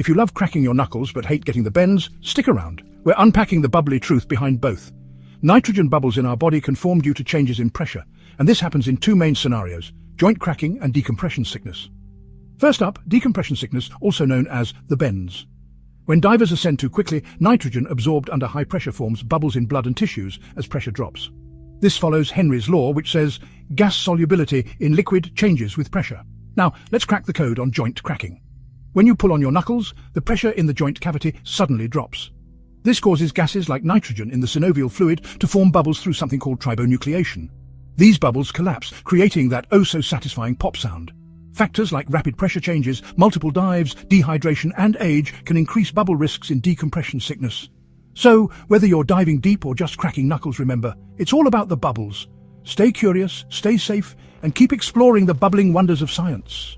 If you love cracking your knuckles but hate getting the bends, stick around. We're unpacking the bubbly truth behind both. Nitrogen bubbles in our body can form due to changes in pressure, and this happens in two main scenarios: joint cracking and decompression sickness. First up, decompression sickness, also known as the bends. When divers ascend too quickly, nitrogen absorbed under high pressure forms bubbles in blood and tissues as pressure drops. This follows Henry's law, which says gas solubility in liquid changes with pressure. Now, let's crack the code on joint cracking. When you pull on your knuckles, the pressure in the joint cavity suddenly drops. This causes gases like nitrogen in the synovial fluid to form bubbles through something called tribonucleation. These bubbles collapse, creating that oh-so-satisfying pop sound. Factors like rapid pressure changes, multiple dives, dehydration, and age can increase bubble risks in decompression sickness. So, whether you're diving deep or just cracking knuckles, remember, it's all about the bubbles. Stay curious, stay safe, and keep exploring the bubbling wonders of science.